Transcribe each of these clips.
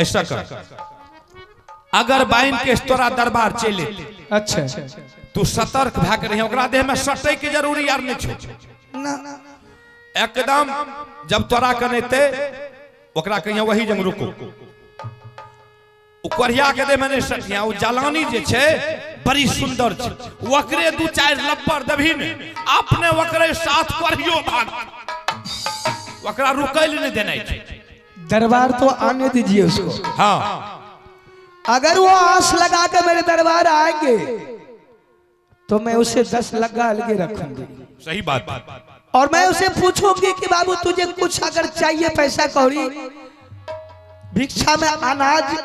ऐसा कर, अगर बाइन के तोरा दरबार चले, अच्छा तू सतर्क भाग रही, ओकरा देह में सटे के जरूरी यार नहीं छो ना एकदम। जब तोरा कनेते ओकरा कहिया वही जंग रुको, उकरिया के दे मैंने सटिया उ जलानी जे छे बड़ी सुंदर छे, वकरे दू चार लप्पर दभी ने अपने वकरे साथ करियो भाग, वकरा रुकैल नहीं देना छे। दरबार तो आने दीजिए उसको। हाँ अगर वो आस लगा के मेरे दरबार आएंगे तो मैं उसे 10 लगा लगे रखूंगी। सही बात। और मैं उसे पूछूंगी कि बाबू तुझे कुछ अगर चाहिए पैसा कौड़ी भिक्षा में अनाज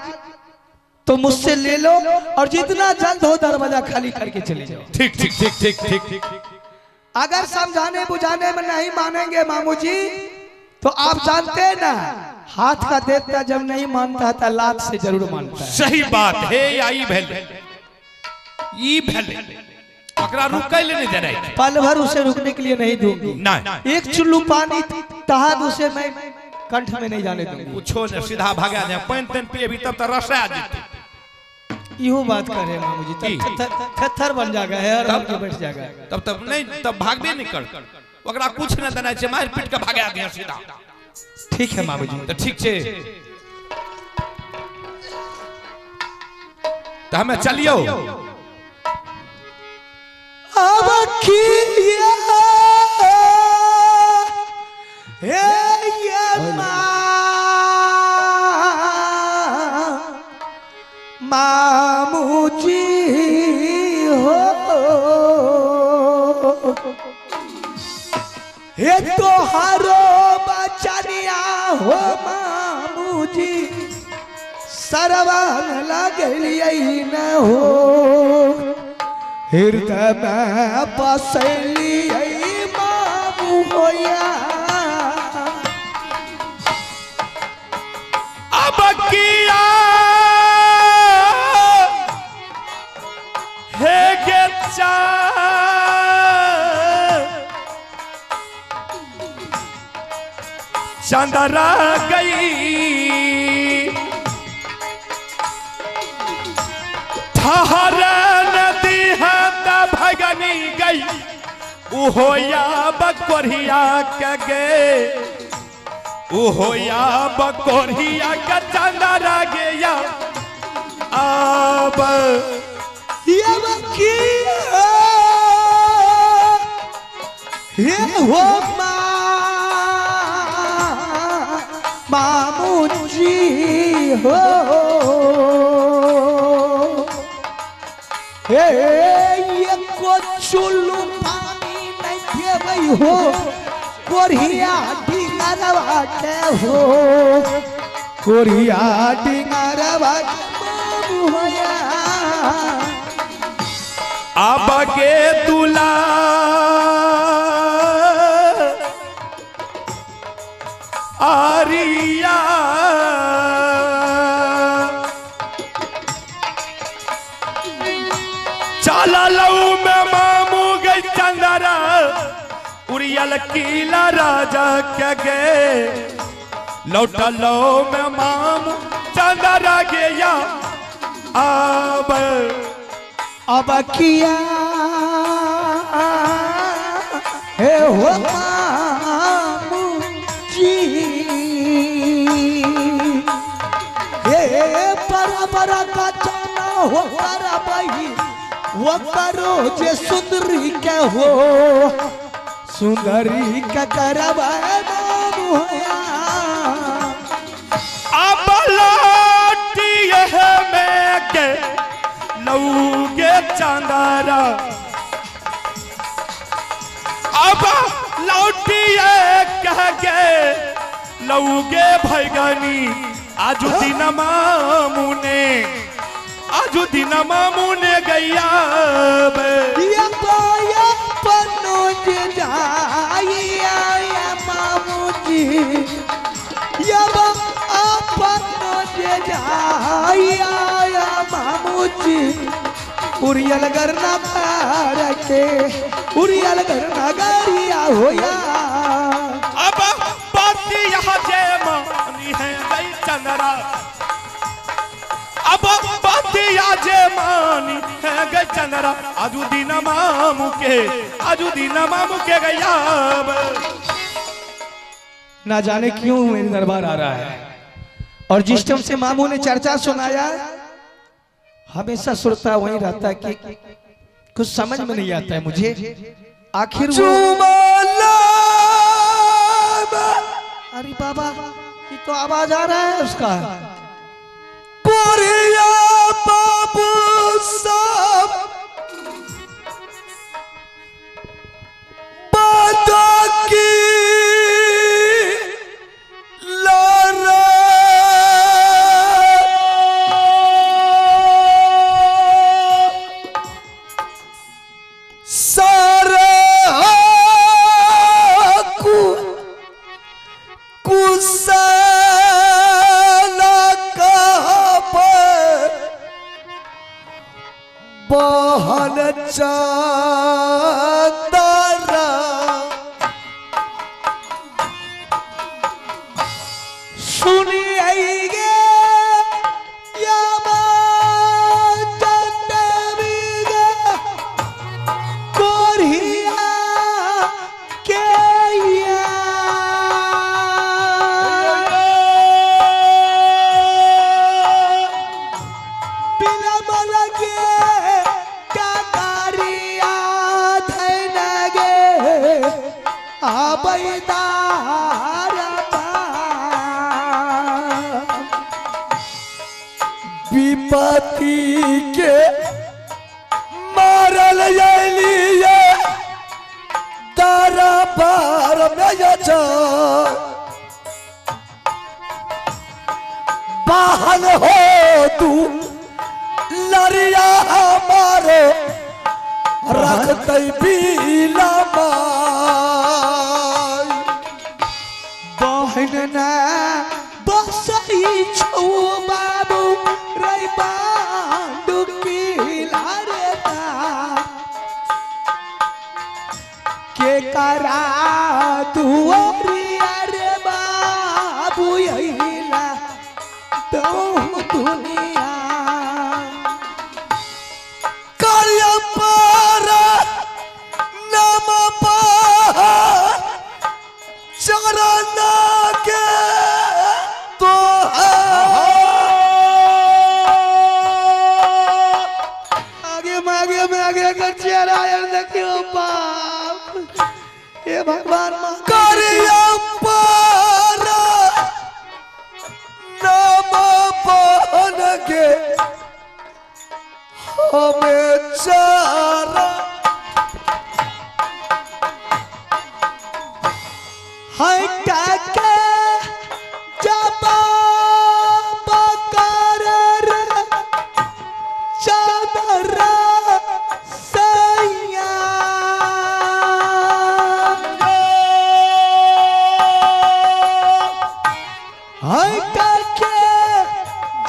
तो मुझसे ले लो, और जितना जल्द हो दरवाजा खाली करके चले जाओ। ठीक ठीक ठीक ठीक ठीक ठीक। अगर समझाने बुझाने में नहीं मानेंगे मामू जी तो आप जानते हैं ना, हाथ का देवता जब नहीं मानता था लात से जरूर मानता है। सही बात है। आई भेले ई भेले ओकरा रुकैल नहीं देना है। पल भर उसे रुकने के लिए नहीं दूंगी। नहीं, एक चुल्लू पानी तहाद उसे मैं कंठ में नहीं जाने दूंगी। पूछो ने सीधा भागा जाए, पानी तन पिए भी तब तक रसा आ जेते। इहो बात करे मामू जी, तब थर बन जाएगा है और के बैठ जाएगा। तब नहीं, तब भागबे नहीं कर, ओकरा कुछ न देना छै, मार पीट के भागा दिया सीधा। ठीक है मामू जी। तो ठीक छे, तो हमें चलियो। अब किया हे ये मामू जी हो, हे तोहारो बचनिया हो मामू जी, सरवन लगलिए न हो, हृदय में बसलिए मामू होया। अब किया हे गे चंदरा गई ठहर नदी है भगनी गई, उहोया बकोरिया के गे, उहोया बकोरिया के चंदरा गया। अब ये हो मामू जी हो, ये को चुल्लू पानी नहीं देवई हो, कोरिया डिंगरवा के हो, कोरिया डिंगरवा मामू होया। अब के दूल्हा आरिया चला लऊ में मामू गई चंदरा, उड़ियल किला राजा के गे, लौटा लो में मामू चंदरा गया। अब किया हे हो मामू जी, हे बराबर का जाना हो बराबही, वो करो जे सुंदरी के हो, सुंदरी का करवा मामू होया। अब लौटी है मैं के लऊगे चंदरा, अब लौटिए कह के लऊगे भैगनी, आजू दिन मामू ने, आजू दिन मामू ने गैया ये पाया पनोज जाइया मामू जी, ये पनोज जाइया मामू जी, उरियल करना मार के, उरियल करना गरिया होया। अब बाती यहाँ जे मानी है गई चंदरा, अब बतिया जे मानी है गई चंद्रा आजू दिन मामू के गया। ना जाने क्यों मेरे दरबार आ रहा है और जिस टाइम से मामू ने चर्चा सुनाया हमेशा सुरता वही रहता है कि कुछ समझ में नहीं आता है मुझे आखिर अरे बाबा ये तो आवाज आ रहा है उसका। बाबू सब की विपत्ति के मारल लिए तारा बार में बहन हो तू लरिया हमारे रखते पीला बहन ना बसई छो बाबू रे बांडू की लारता के करा तू रे बाबू यहीला तो दुनिया कार्य पर नम चरण के तो आगे कर चेहरा देखियो बाप ये भगवान करिया पर नम बहन के हमें चारा हटा के जबा बकर चादर सैया हटा के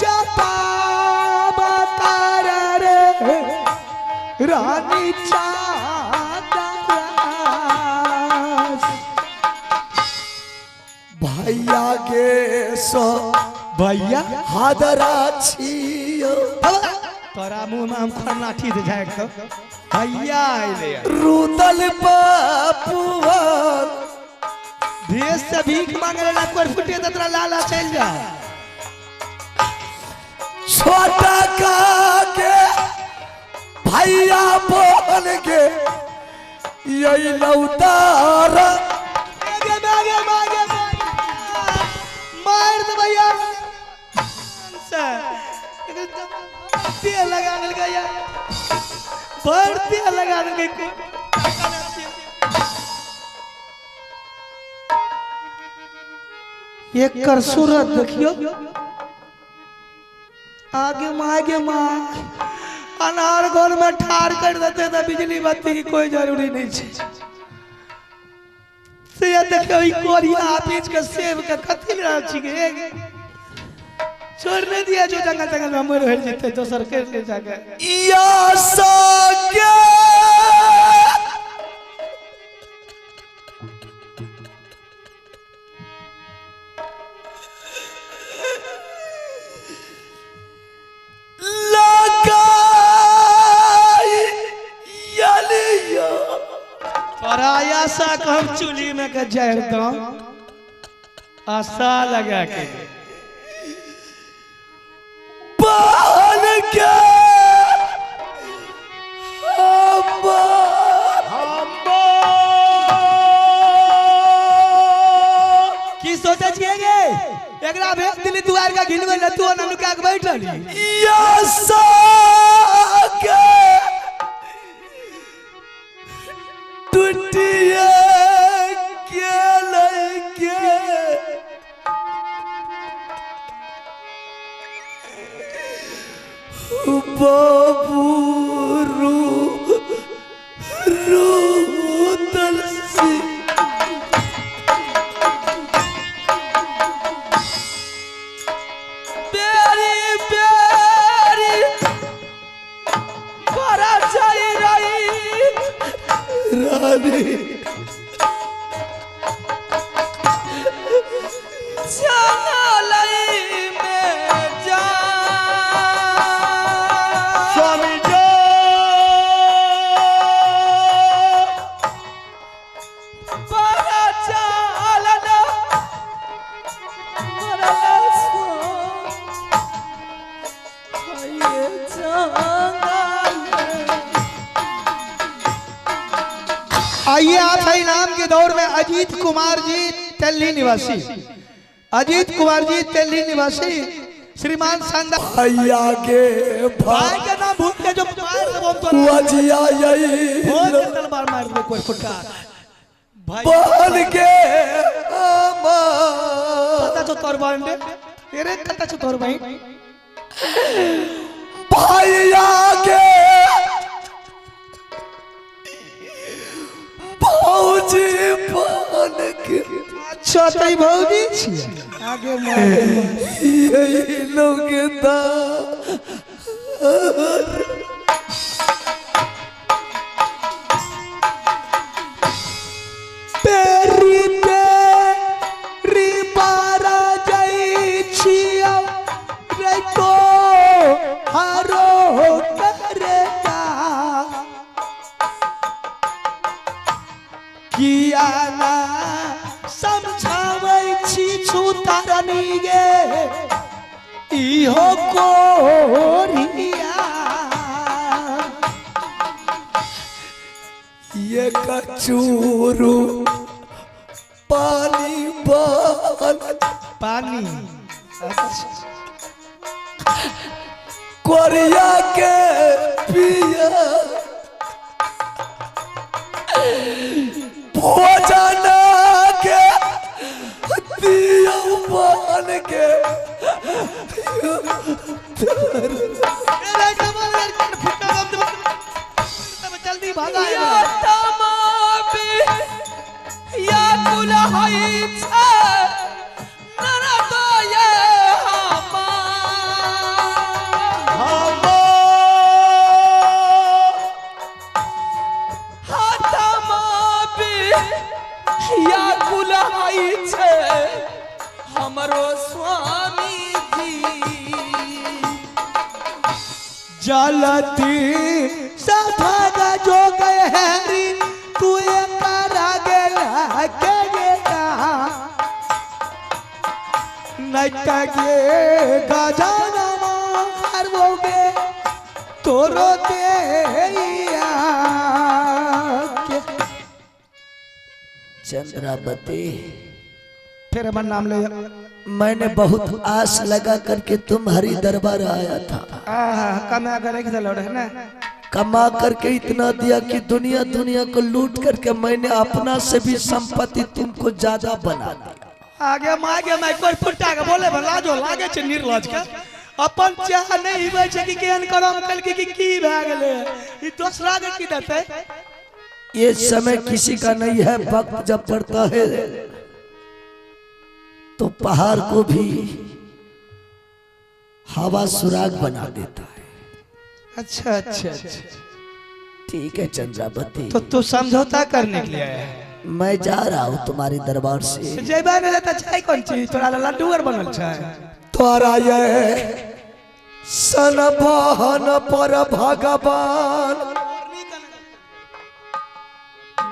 जबा बकर रानी भैया गे सो भैया हादरा छियो तोरा मुंह में हम खरनाठी दे जाए तो भैया आइले रुदल बापुआ भेष से भीख मांगे ला कोर फुटे त तोरा लाला चल जा छोटा का के भैया बोल के यही लौटारा मार दे भैया लगा गया बढ़ते लगा एक कर सूरत देखियो आगे माँ अनार घर में ठार कर देते तो बिजली बत्ती की कोई जरूरी नहीं है से देखियो ई कोरिया बीच के सेब के कथि ले छी गे छोड़ने दिया जो जंगल जंगल में मर हो जते दोसर के ले जाके या सके आशा को हम चूल्ही में के जहर दो आशा लगा के बाल के की सोचे छिए गे एकरा भेज दिली दुआर का घिनवे न तू ननु का बैठल आशा के टूटिया के लगे बाबू रू रू तलसी बेरी बेरी बड़ा जाई रही रानी जंगलई में जा स्वामी जो बड़ा चालना बड़ा सो ये जंगल आइए आप है इनाम के दौर में अजीत कुमार जी दिल्ली निवासी अजीत कुमार जी दिल्ली निवासी श्रीमान शानदार भैया के भाई का नाम भूल के जो मार दे बम तो वजिया यही भोज के तलवार मार दे कोई फुटकार भाई बन के पता जो तोर बहन दे तेरे पता जो तोर बहन भैया के भौजी बन के अच्छा तई भौजी छी आगे मार यही लोग दा पेरी पेरी मारा जाई छिया रे तो हारो करेगा किया ना समझावै छी छुतारनी गे इहो कोरिया ये कचूरू पानी बन पानी अच्छा कोरिया के पिया भोजन के दिया बन के जल्दी भागा या तमाबी या कुलहई छे नरद ये या कुलहई छे हमरो स्वामी जी जलती सफागा जो गए हैरी तू एक गेला के गेला नटके गजाना मारबोगे तोरो देया के चंद्रावती फिर अपन नाम ले मैंने बहुत आस लगा करके तुम्हारी दरबार आया था कमा कर रख दलो है ना कमा करके इतना दिया कि दुनिया दुनिया को लूट करके मैंने अपना से भी संपत्ति तुमको ज्यादा बना दी आगे मागे मैं कोई फुटा के बोले भला जो लागे छे निर्लज के अपन चाह नहीं हिबै छे कि केहन करम कल की भए गेले ई दूसरा के की देते ये समय किसी का नहीं है वक्त जब पड़ता है तो पहाड़ को भी हवा सुराग बना देता है। अच्छा अच्छा अच्छा ठीक है चंद्रावती तो तू समझौता करने के लिए आया है मैं जा रहा हूँ तुम्हारी दरबार से जेबा ने लेता चाय कौन चीज तोरा लड्डू और बनल छै तोरा ये सन बहन पर भगवान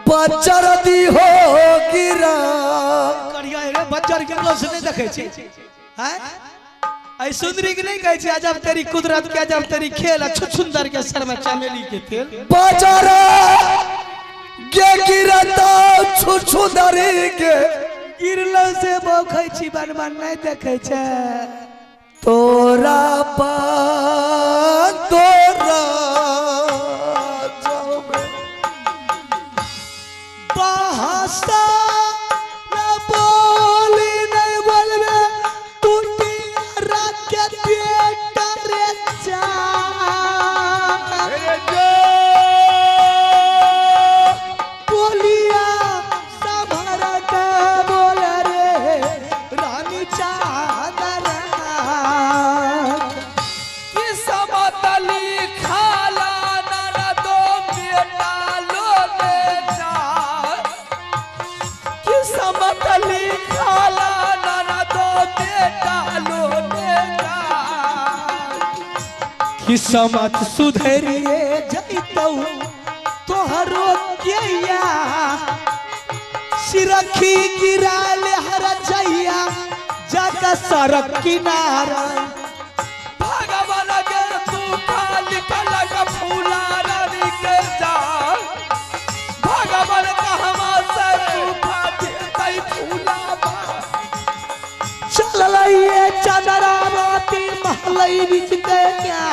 बजर दी हो गिरा करिया रे बच्चर के लोग से नहीं देखे छी हैं ऐ सुंदरी के नहीं कहे छी अजब तेरी कुदरत के अजब तेरी खेल अच्छु सुंदर के सर में चमेली के तेल बजर गे गिरता छु दरी के गिरलो से बोखै छी बनमान नहीं देखे छे तोरा पा तोरा bahasa na boli nahi bolbe tuti rakyat beta recha boliya samhara ke bol re rani chadara किस्मतली खाला ना दो बेटा लोने जा किस्मतली खाला ना दो बेटा लोने जा किस्मत सुधरिए जइतौ तोहरो किया सिरखी गिराल हर जइया जग सड़क किनारा भगवान के तू खाली कलक फूला रानी के जा भगवान कहवा से तू खाती तई फूला बा चललइए चंदरा राती महलई बीच के क्या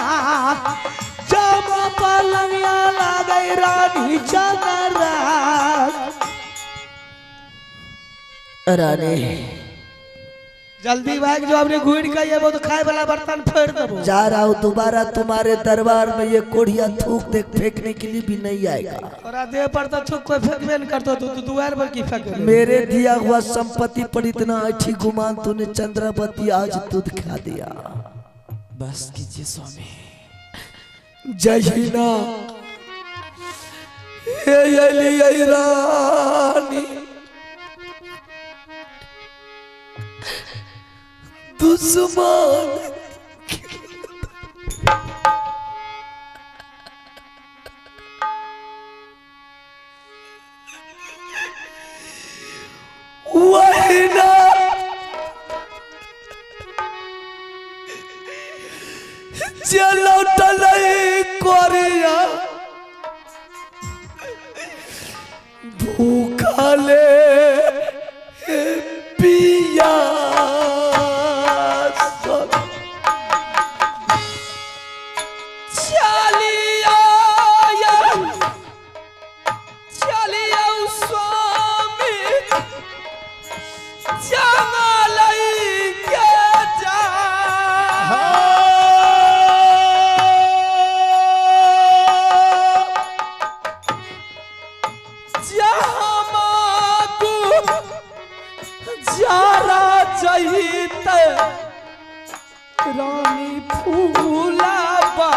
जमा पलंगिया लागई रानी चंदरा रानी जल्दी भाग जो अपने घूर के ये वो तो खाए वाला बर्तन फेर देबो जा रहा हूँ दोबारा तुम्हारे दरबार में ये कोढ़िया थूक देख फेंकने के लिए भी नहीं आएगा तोरा देह पर तो छुप कोई फेंकबे न करतो तू दुआर पर की फेंक मेरे दिया हुआ संपत्ति पर इतना अच्छी गुमान तूने चंद्रावती आज दूध खा दिया बस कीजिए स्वामी जहीना हे रानी दुश्मन वही ना चलो टलई कोरिया भूखा ले पिया रानी फूला बा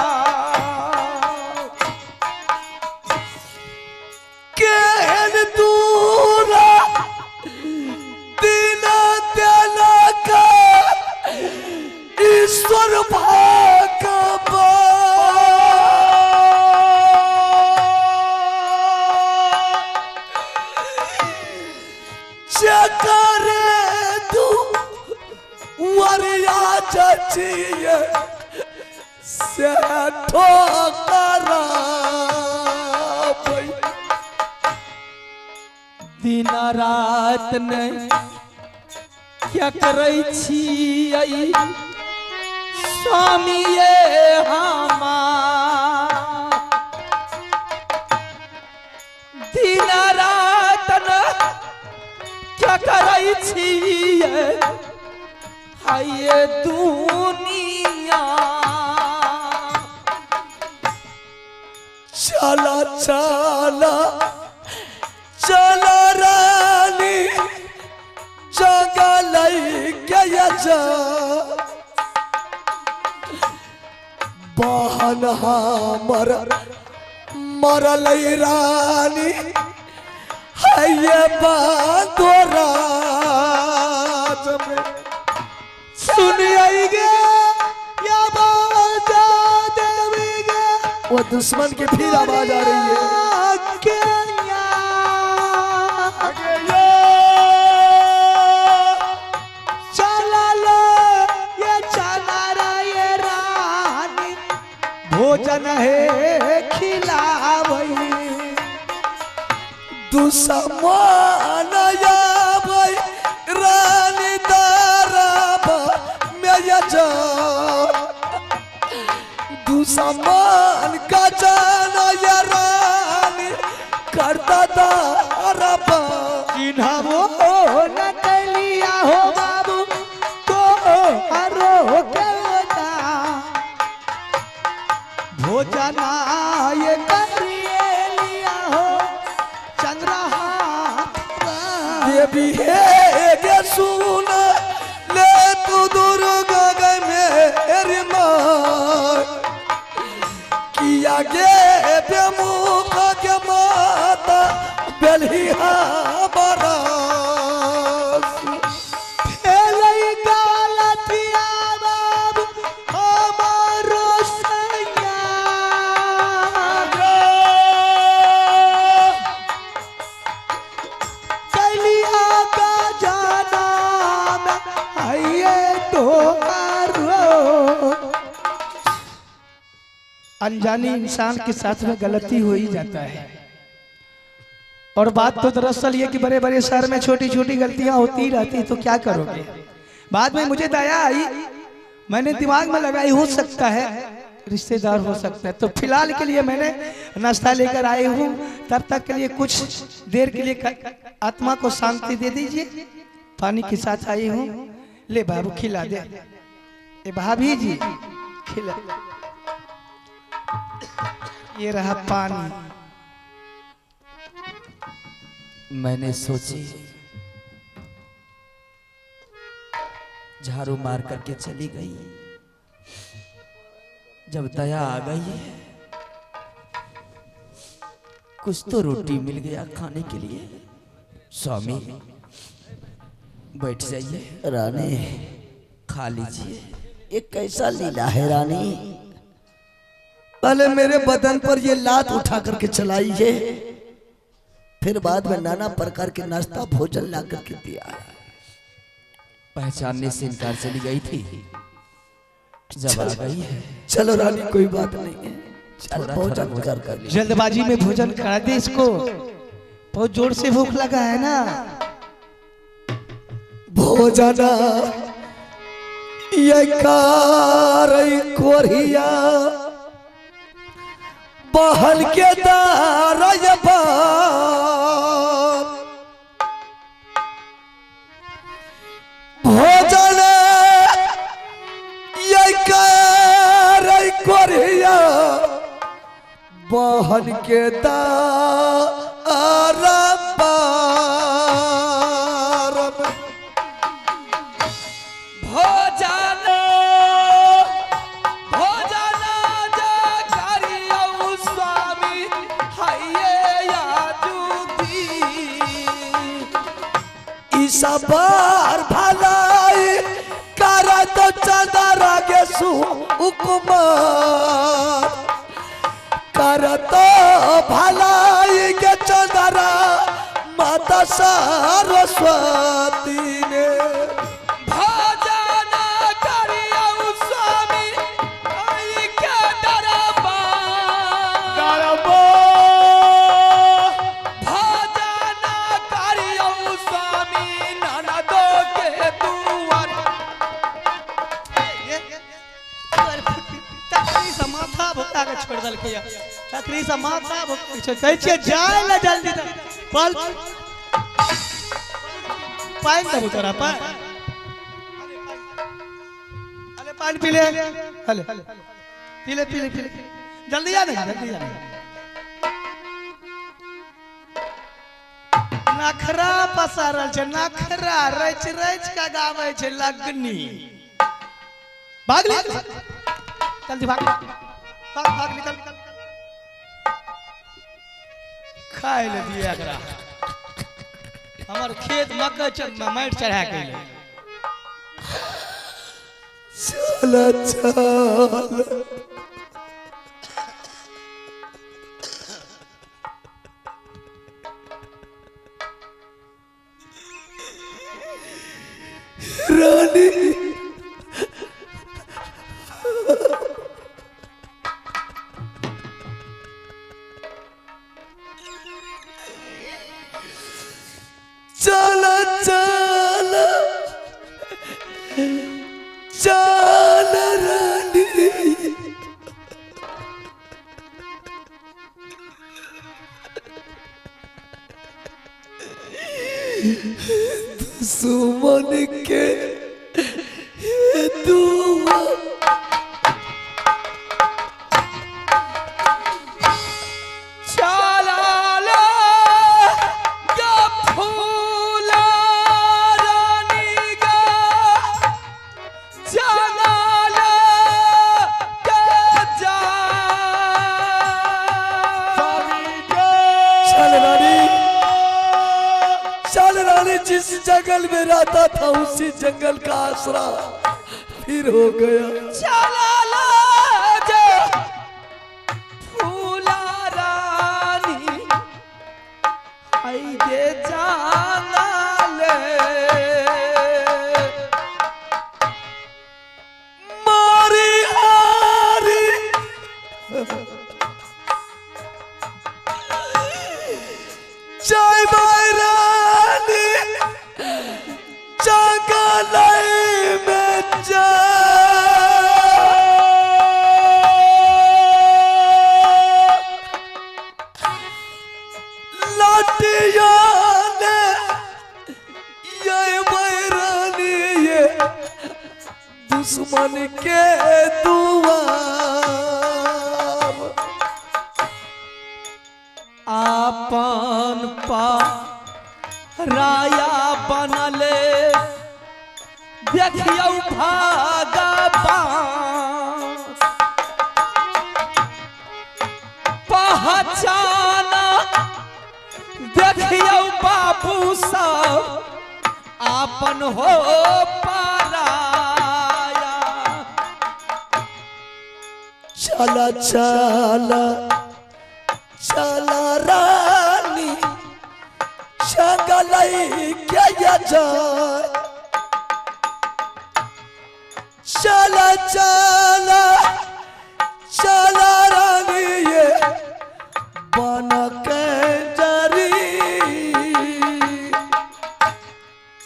केहन दूरा दीना देना का ईश्वर भागवा चकरे तू वरिया चचिए से ठोकरा दिन रात ने क्या करै छियै स्वामी ये हमार दिन रात ने क्या करै छियै हाय दुनिया चला चला चला रानी जगह गया जा बहन हमर मरल रानी है ये बादोरा सुनिए गे या बाजा देवी गे वो दुश्मन की फिर आवाज आ रही है भोजन है खिलावई दुश्मन भाई रानी दाराब में जा दुश्मन का जाना या रानी करता दाराब चिन्हबो न कैलिया हो बाबू तो हरो के भोजना ये करिए लिया हो चंद्रहास देवी है गे सुन ले तू दुर्गा गए मेरी माँ किया गे बेमुख के माता बेलिया बरस फेलई गलतिया बाबू हमारो सैया कैलिया का जाना आइए तो अनजानी इंसान के साथ में गलती हो ही जाता है। और बात तो दरअसल ये कि बड़े बड़े शहर में छोटी छोटी गलतियां होती ही रहती, तो क्या करोगे। बाद में मुझे दया आई, मैंने दिमाग में लगाई, हो सकता है रिश्तेदार हो सकता है, तो फिलहाल के लिए मैंने नाश्ता लेकर आए हूँ। तब तक के लिए कुछ देर के लिए आत्मा को शांति दे दीजिए। पानी के साथ आई हूँ, ले बाबू खिला दे। ए भाभी जी खिला, ये रहा पानी। मैंने सोची झाड़ू मार करके चली गई, जब दया आ गई है कुछ तो रोटी मिल गया खाने के लिए। स्वामी बैठ जाइए, रानी खा लीजिए। ये कैसा लीला है रानी, पहले मेरे बदन पर ये लात उठा करके चलाई है, फिर बाद में नाना प्रकार के नाश्ता भोजन ला करके दिया है। पहचानने से इनकार चली गई थी, जब आ गई है। चलो रानी कोई बात नहीं है, चल थोड़ा भोजन भोजन कर ले। जल्दबाजी में भोजन करा दे इसको, बहुत जोर से भूख लगा है ना। भोजना ये कारई कोरिया बहल के दारय भोजन ये कारई कोरिया बहल के दारय सबार भलाई कर तो चंदरा के सुकुमार कर तो भलाई के चंदरा माता सरस्वती ने भोजन करियो स्वामी आई के दरबार। भोजन करियो स्वामी ननदो के दुआर। तकरी से माथा भुका के छोड़ दल के, तकरी से माथा भुका के छोड़ कहै छियै जाय ले जल्दी पल पानी दबो तोरा पर। अरे पानी पी ले, हले पी ले पी ले पी ले, जल्दी आ नहीं, जल्दी आ। नखरा पसारल छै, नखरा रच रच के गावे छै लगनी। भाग ले जल्दी भाग भाग भाग निकल। खाए ले दिया एकरा, हमर खेत मकई माटि चढ़ा के ले। चल चल रानी के दुआ जिस जंगल में रहता था उसी जंगल का आसरा फिर हो गया। चला ला फूला रानी आइए जाना ले मारी हारी जय रानी जंगल में जा लाटिया ने ये रानी ये दुश्मन के दुआर आपन पा राया बनले देखियो भगवान पहचाना देखियो बाबू सब आपन हो पराया चला चला चला रानी जंगलई के जाए चला चला चला रानी ये बन के जरी।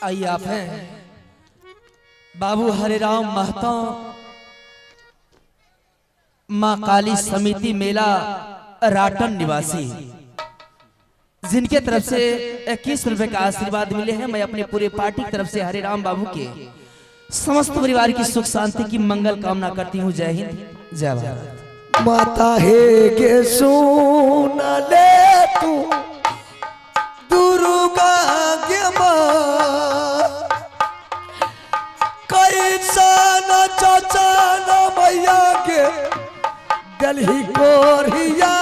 आइए आप हैं बाबू हरिराम महतो माँ काली समिति मेला राटन निवासी, जिनके तरफ से 21 रुपए का आशीर्वाद मिले हैं। मैं अपने पूरे पार्टी की तरफ से हरिराम बाबू के समस्त परिवार की सुख शांति की मंगल कामना करती हूँ। जय हिंद जय भारत। माता है के सुन ले तू दुर्गा के माँ कैसा न चाचा न मैया के गलही कोरिया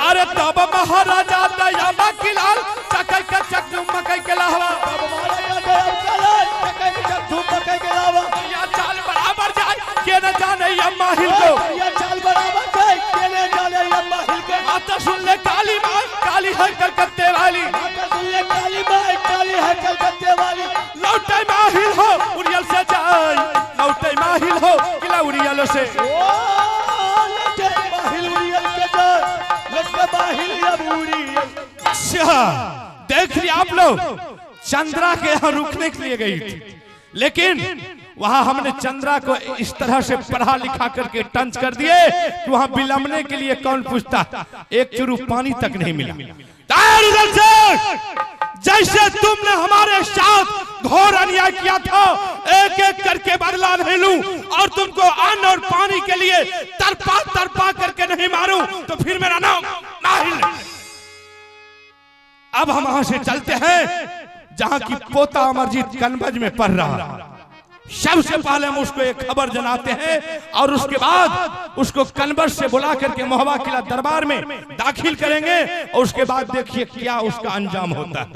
अरे तब महाराजा दयाबा किलाल चकै के चक्कू मकई के लावा तब महाराजा दयाबा चकै के चक्कू मकई के लावा या चाल बराबर जाए के न जाने अम्मा हिल को या चाल बराबर जाए के न जाने अम्मा हिल के माता सुन ले काली मां काली है कलकत्ते वाली माता सुन ले काली मां काली है कलकत्ते वाली लौटे माहिल हो उड़ियल से जाए लौटे माहिल हो किला उड़ियल से लौटे माहिल उड़ियल के जाए देख लिया आप लोग, चंद्रा के यहाँ रुकने के लिए गई थी, लेकिन वहां हमने चंद्रा को इस तरह से पढ़ा लिखा करके टंच कर दिए कि वहां विलंबने के लिए कौन पूछता, एक चुरू पानी तक नहीं मिला। उधर से जैसे तुमने हमारे साथ घोर अन्याय किया था, एक एक करके बदला नहीं लूं और तुमको अन्न और पानी के लिए तरपा तरपा करके नहीं मारूं तो फिर मेरा नाम नाहिल। अब हम वहां से चलते हैं जहां की पोता अमरजीत कनबज में पढ़ रहा। सबसे पहले हम उसको एक खबर जनाते हैं और उसके बाद उसको कनबज से बुला करके मोहबा किला दरबार में दाखिल करेंगे और उसके बाद देखिए क्या उसका अंजाम होता है।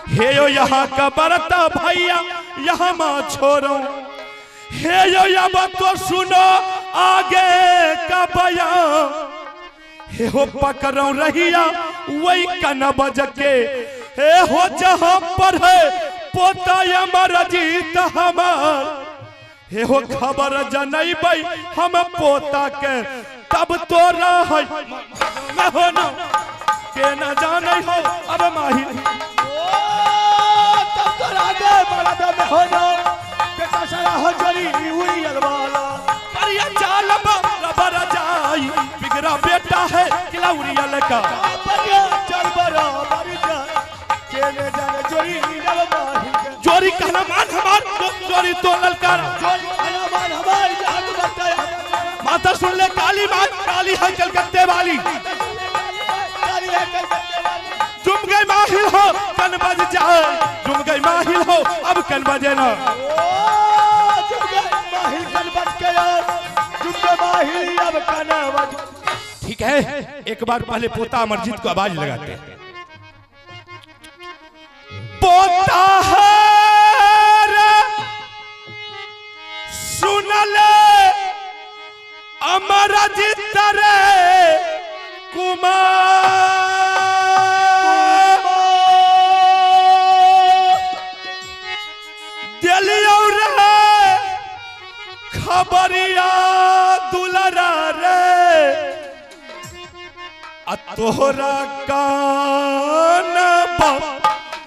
हे यो यहाँ का बरता भैया यहाँ माँ छोड़ो, हे यो यहाँ तो सुनो आगे का बयान, हे हो पकड़ो रहिया वही कनबज के हे हो जहां पर है पोता अमर जीत हमार, हे हो खबर जनैबै हम पोता के तब तोरा है न हो न के न जाने हो अब माही तब तो राधे बड़ा में हो ना बेटा सारा हो जरी हुई अलवाला परिया चाल रबर जाई बिगड़ा बेटा है किलाउरिया लका परिया चल बरा मर जा केने जाने जोरी अलवाही जोरी कहना मान हमार जोरी तो ललकार जोरी अलवान हमारी जान बताया माता सुन ले काली मां काली है कलकत्ते वाली जुम गई माहिल हो कन बज जाए जुम गई माहिल हो अब कन बजे ना जुम गई माहिल कन बज के यार जुम गई माहिल अब कन बज। ठीक है एक बार पहले पोता अमरजीत को आवाज लगाते हैं। पोता है सुन ले अमरजीत रे कुमार दिलियो रे खबरिया दुलरा रे आ तोहरा कान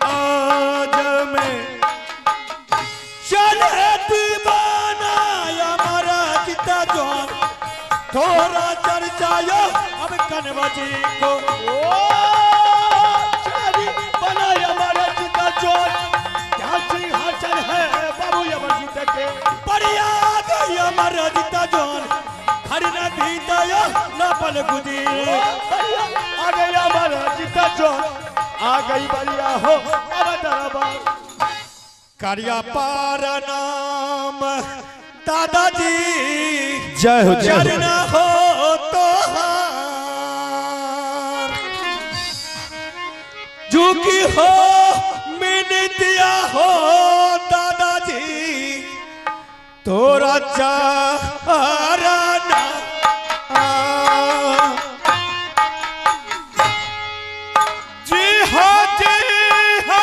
आज में चले दीवाना हमारा जीता जोन थोड़ा चर्चायो अब कनवजी को चली बना हमारा जीता जोन क्या सिंह हाचल है बाबू हमारा जीता के बढ़िया गई हमारा जीता जोन खड़ी न भीता यो न पल गुदी आ गई हमारा जीता जोन आ गई बढ़िया हो अब दरबा करिया पार नाम दादाजी जय हो जय चरण हो हो तो झुकी हो मिनतिया हो दादाजी तोरा चारा ना जी हो जी हो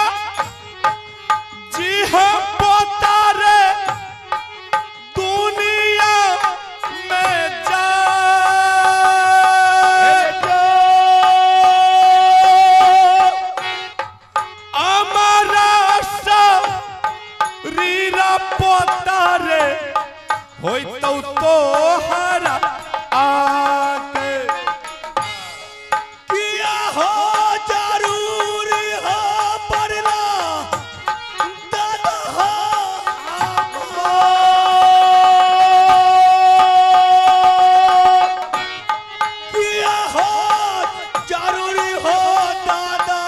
जी हो पोता रे दुनिया में जा हमारा रीरा पोता रे होई तो हरा आके किया हो जरूरी हो पड़ना दादा हो किया हो जरूरी हो दादा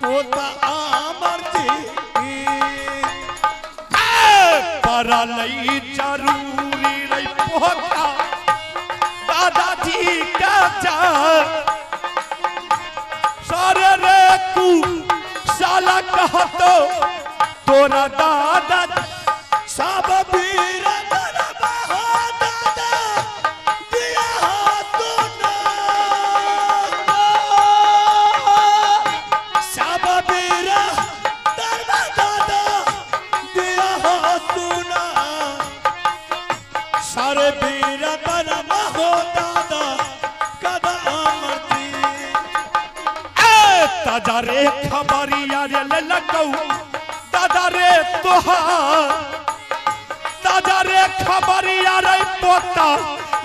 पोता अमरजी para लई जरूरी रही पोता दादाजी का जा सारे रे तू साला कहतो तोरा दादा सब वीर दरबा हो दादा दिया हो तूने सब वीर दरबा दादा दिया हो तूने सारे वीर दरबा हो दादा कदा अमरजी दादा रे खबरिया रे ले लगौ दादा रे तोहार दादा रे खबरिया रे पोता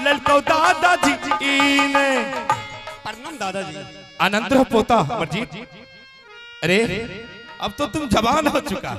ललकौ दादाजी ने प्रणाम दादाजी आनंद रहो पोता अमरजीत। अरे अब तो तुम जवान हो चुका।